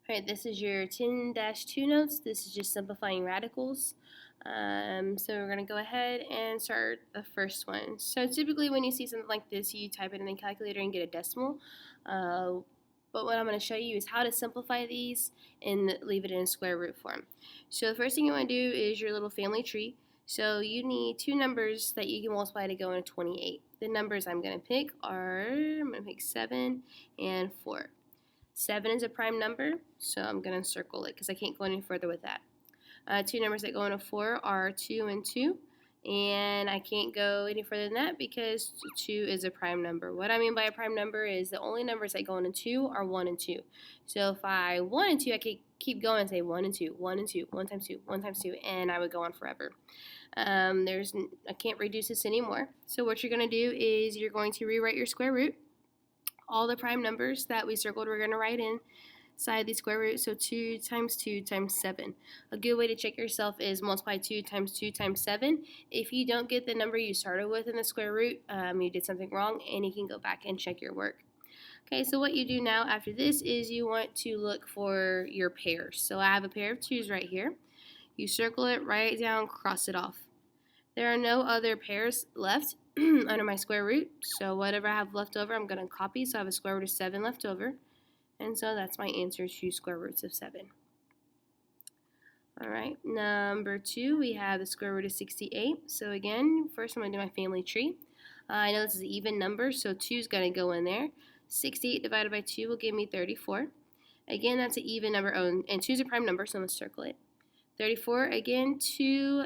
Alright, this is your 10-2 notes. This is just simplifying radicals. So we're going to go ahead and start the first one. So typically when you see something like this, you type it in the calculator and get a decimal. But what I'm going to show you is how to simplify these and leave it in square root form. So the first thing you want to do is your little family tree. So you need two numbers that you can multiply to go into 28. The numbers I'm going to pick are, I'm going to pick 7 and 4. 7 is a prime number, so I'm going to circle it because I can't go any further with that. Two numbers that go into 4 are 2 and 2, and I can't go any further than that because 2 is a prime number. What I mean by a prime number is the only numbers that go into 2 are 1 and 2. So if I 1 and 2, I could keep going and say 1 and 2, 1 and 2, 1 times 2, 1 times 2, and I would go on forever. I can't reduce this anymore. So what you're going to do is you're going to rewrite your square root. All the prime numbers that we circled, we're going to write inside the square root. So 2 times 2 times 7. A good way to check yourself is multiply 2 times 2 times 7. If you don't get the number you started with in the square root, you did something wrong, and you can go back and check your work. Okay, so what you do now after this is you want to look for your pairs. So I have a pair of 2's right here. You circle it, write it down, cross it off. There are no other pairs left under my square root, so whatever I have left over I'm going to copy, so I have a square root of 7 left over, and so that's my answer to square roots of 7. Alright, number 2, we have the square root of 68. So again, first I'm going to do my family tree. I know this is an even number, so 2 is going to go in there. 68 divided by 2 will give me 34. Again, that's an even number, and 2 is a prime number, so I'm going to circle it. 34, again, 2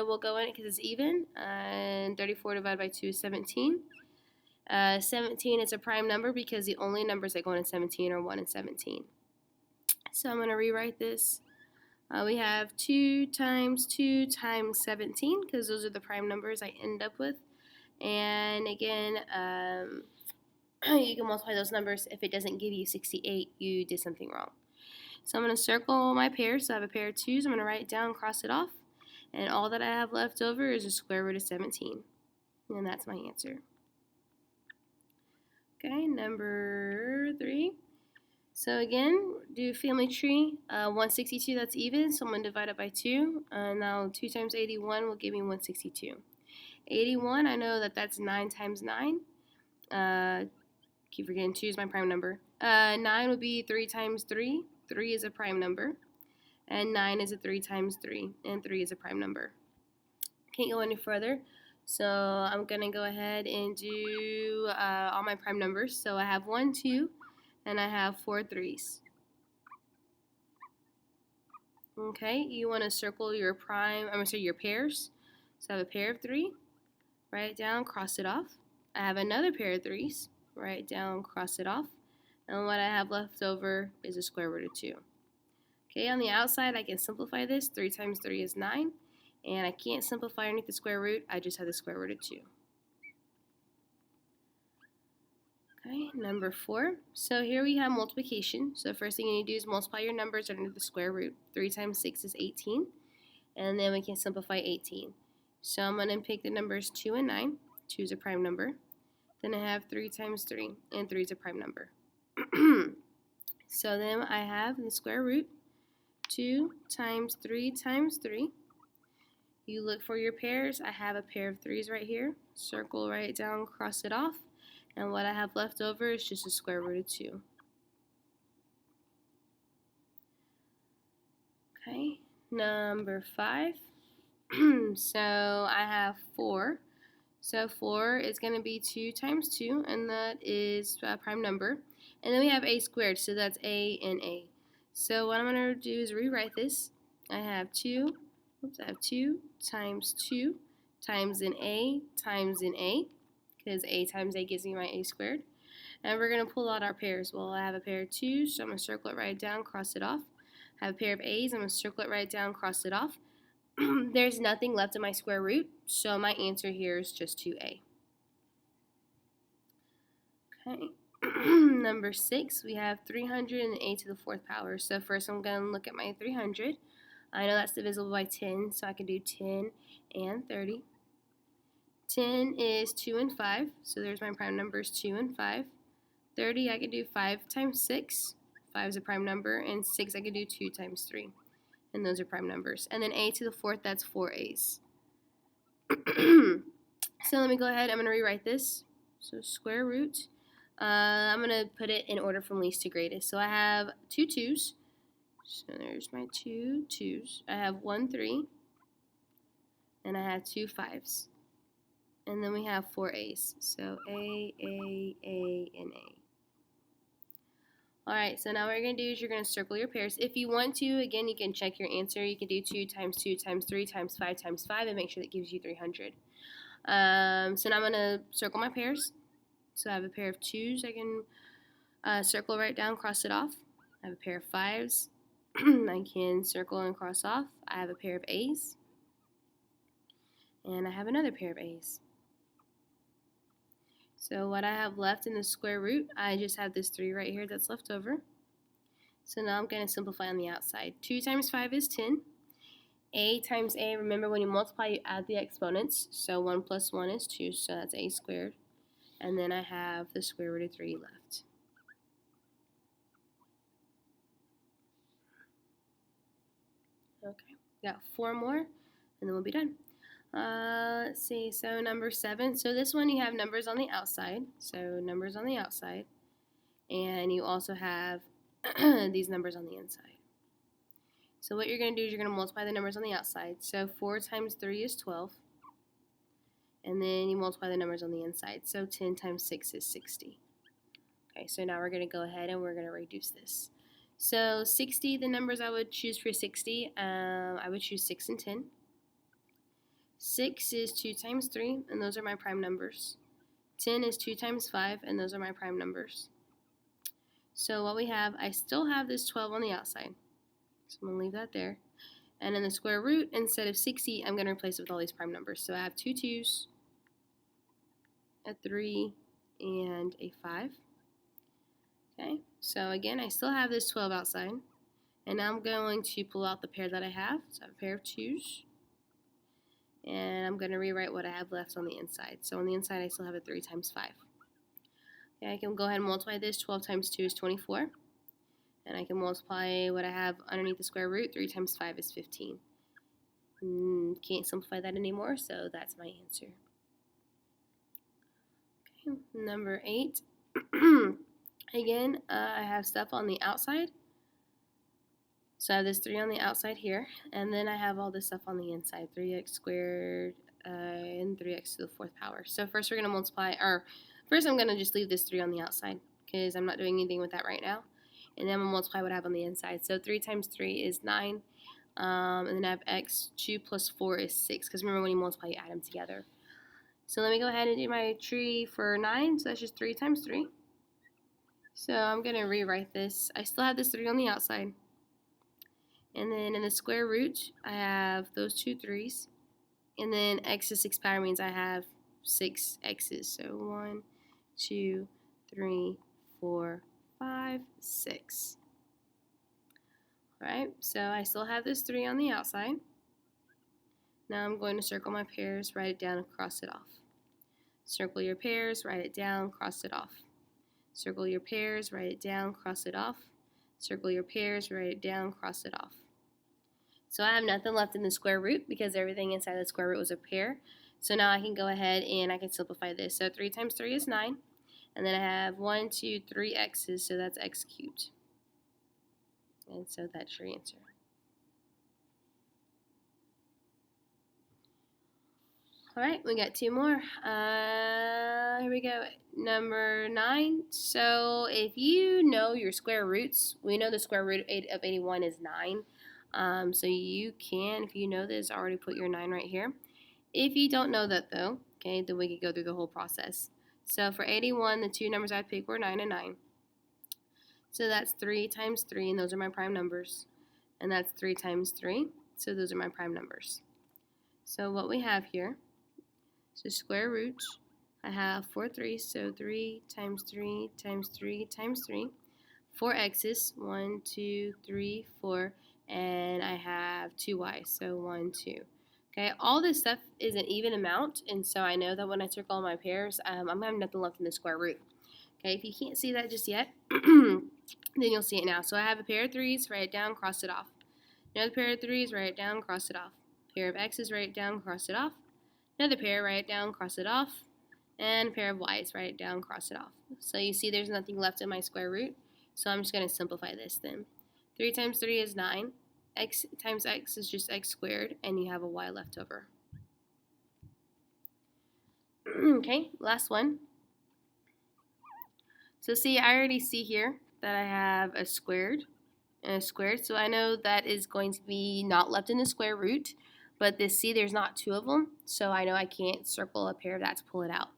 will go in it because it's even, and 34 divided by 2 is 17. 17 is a prime number because the only numbers that go in 17 are 1 and 17. So I'm going to rewrite this. We have 2 times 2 times 17 because those are the prime numbers I end up with. And again, you can multiply those numbers. If it doesn't give you 68, you did something wrong. So I'm going to circle my pairs. So I have a pair of 2's. I'm going to write it down, cross it off. And all that I have left over is the square root of 17. And that's my answer. Okay, number 3. So again, do family tree. 162, that's even. So I'm going to divide it by 2. Now 2 times 81 will give me 162. 81, I know that that's 9 times 9. Keep forgetting 2 is my prime number. 9 would be 3 times 3. 3 is a prime number. And 9 is a 3 times 3. And 3 is a prime number. Can't go any further. So I'm going to go ahead and do all my prime numbers. So I have 1, 2, and I have 4 3's. Okay, you want to circle your your pairs. So I have a pair of 3. Write it down, cross it off. I have another pair of 3's. Write it down, cross it off. And what I have left over is a square root of 2. Okay, on the outside, I can simplify this. 3 times 3 is 9. And I can't simplify underneath the square root. I just have the square root of 2. Okay, number 4. So here we have multiplication. So the first thing you need to do is multiply your numbers under the square root. 3 times 6 is 18. And then we can simplify 18. So I'm going to pick the numbers 2 and 9. 2 is a prime number. Then I have 3 times 3, and 3 is a prime number. So then I have the square root 2 times 3 times 3. You look for your pairs. I have a pair of 3's right here. Circle, write it down, cross it off. And what I have left over is just a square root of 2. Okay, number 5. So I have 4. So 4 is going to be 2 times 2, and that is a prime number. And then we have a squared, so that's a and a. So what I'm going to do is rewrite this. I have 2 times 2 times an a, because a times a gives me my a squared. And we're going to pull out our pairs. Well, I have a pair of 2's, so I'm going to circle it, write it down, cross it off. I have a pair of a's, I'm going to circle it, write it down, cross it off. There's nothing left in my square root, so my answer here is just 2a. Okay, number 6, we have 300 and a to the 4th power. So first I'm going to look at my 300. I know that's divisible by 10, so I can do 10 and 30. 10 is 2 and 5, so there's my prime numbers 2 and 5. 30, I can do 5 times 6. 5 is a prime number, and 6 I could do 2 times 3, and those are prime numbers. And then a to the 4th, that's 4 a's. So let me go ahead, I'm going to rewrite this. So square root, I'm going to put it in order from least to greatest. So I have 2 2's, so there's my 2 2's. I have 1 3, and I have 2 5's. And then we have 4 a's. So A, and A. Alright, so now what you're going to do is you're going to circle your pairs. If you want to, again, you can check your answer. You can do 2 times 2 times 3 times 5 times 5 and make sure that gives you 300. So now I'm going to circle my pairs. So I have a pair of 2's. I can circle right down, cross it off. I have a pair of 5's. I can circle and cross off. I have a pair of A's. And I have another pair of A's. So what I have left in the square root, I just have this 3 right here that's left over. So now I'm going to simplify on the outside. 2 times 5 is 10. A times A, remember when you multiply, you add the exponents. So 1 plus 1 is 2, so that's A squared. And then I have the square root of 3 left. Okay, got 4 more, and then we'll be done. Let's see, so number 7. So this one you have numbers on the outside. So numbers on the outside. And you also have these numbers on the inside. So what you're going to do is you're going to multiply the numbers on the outside. So 4 times 3 is 12. And then you multiply the numbers on the inside. So 10 times 6 is 60. Okay, so now we're going to go ahead and we're going to reduce this. So 60, the numbers I would choose for 60, I would choose 6 and 10. 6 is 2 times 3, and those are my prime numbers. 10 is 2 times 5, and those are my prime numbers. So what we have, I still have this 12 on the outside. So I'm going to leave that there. And in the square root, instead of 60, I'm going to replace it with all these prime numbers. So I have 2 2's, a 3, and a 5. Okay, so again, I still have this 12 outside. And now I'm going to pull out the pair that I have. So I have a pair of 2's. And I'm going to rewrite what I have left on the inside. So on the inside, I still have a 3 times 5. Okay, I can go ahead and multiply this. 12 times 2 is 24. And I can multiply what I have underneath the square root. 3 times 5 is 15. Can't simplify that anymore, so that's my answer. Okay, number 8. Again, I have stuff on the outside. So I have this 3 on the outside here, and then I have all this stuff on the inside, 3x squared and 3x to the 4th power. So first we're going to multiply, or first I'm going to just leave this 3 on the outside because I'm not doing anything with that right now. And then I'm going to multiply what I have on the inside. So 3 times 3 is 9, and then I have x, 2 plus 4 is 6, because remember when you multiply you add them together. So let me go ahead and do my tree for 9, so that's just 3 times 3. So I'm going to rewrite this. I still have this 3 on the outside. And then in the square root, I have those 2 3's. And then x to 6 power means I have 6 x's. So 1, 2, 3, 4, 5, 6. Alright, so I still have this 3 on the outside. Now I'm going to circle my pairs, write it down, and cross it off. Circle your pairs, write it down, cross it off. Circle your pairs, write it down, cross it off. Circle your pairs, write it down, cross it off. So I have nothing left in the square root because everything inside the square root was a pair. So now I can go ahead and I can simplify this. So 3 times 3 is 9. And then I have 1, 2, 3 x's, so that's x cubed. And so that's your answer. Alright, we got 2 more. Here we go. Number 9. So if you know your square roots, we know the square root of 81 is 9. So you can, if you know this, already put your 9 right here. If you don't know that though, okay, then we could go through the whole process. So for 81, the 2 numbers I picked were 9 and 9. So that's 3 times 3, and those are my prime numbers. And that's 3 times 3, so those are my prime numbers. So what we have here, so square root, I have 4 3's, so 3 times 3 times 3 times 3. 4 x's, 1, 2, 3, 4, and I have 2 y's, so 1, 2. Okay, all this stuff is an even amount, and so I know that when I circle all my pairs, I'm going to have nothing left in the square root. Okay, if you can't see that just yet, then you'll see it now. So I have a pair of 3's, write it down, cross it off. Another pair of 3's, write it down, cross it off. Pair of X's, write it down, cross it off. Another pair, write it down, cross it off. And a pair of Y's, write it down, cross it off. So you see there's nothing left in my square root. So I'm just going to simplify this then. 3 times 3 is 9. X times X is just X squared, and you have a Y left over. Okay, last one. So see, I already see here that I have a squared and a squared, so I know that is going to be not left in the square root, but this, see, there's not two of them, so I know I can't circle a pair of that to pull it out.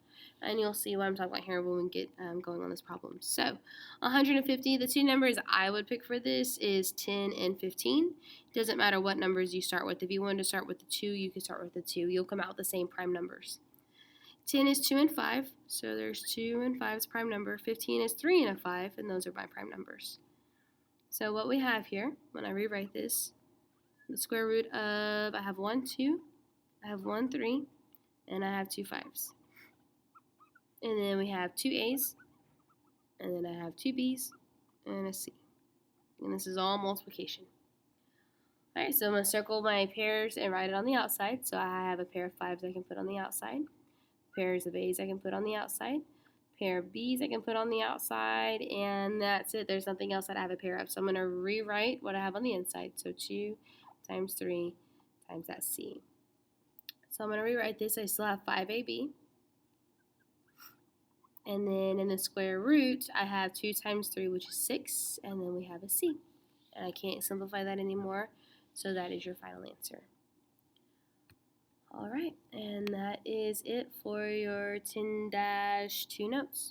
And you'll see what I'm talking about here when we get going on this problem. So 150, the two numbers I would pick for this is 10 and 15. It doesn't matter what numbers you start with. If you wanted to start with the 2, you could start with the 2. You'll come out with the same prime numbers. 10 is 2 and 5, so there's 2 and 5 is prime number. 15 is 3 and a 5, and those are my prime numbers. So what we have here, when I rewrite this, the square root of, I have 1, 2, I have 1, 3, and I have 2 5's. And then we have 2 A's, and then I have 2 B's, and a C. And this is all multiplication. Alright, so I'm going to circle my pairs and write it on the outside. So I have a pair of 5's I can put on the outside. Pairs of A's I can put on the outside. Pair of B's I can put on the outside. And that's it. There's nothing else that I have a pair of. So I'm going to rewrite what I have on the inside. So 2 times 3 times that C. So I'm going to rewrite this. I still have 5AB. And then in the square root, I have 2 times 3, which is 6. And then we have a C. And I can't simplify that anymore. So that is your final answer. All right, and that is it for your 10-2 notes.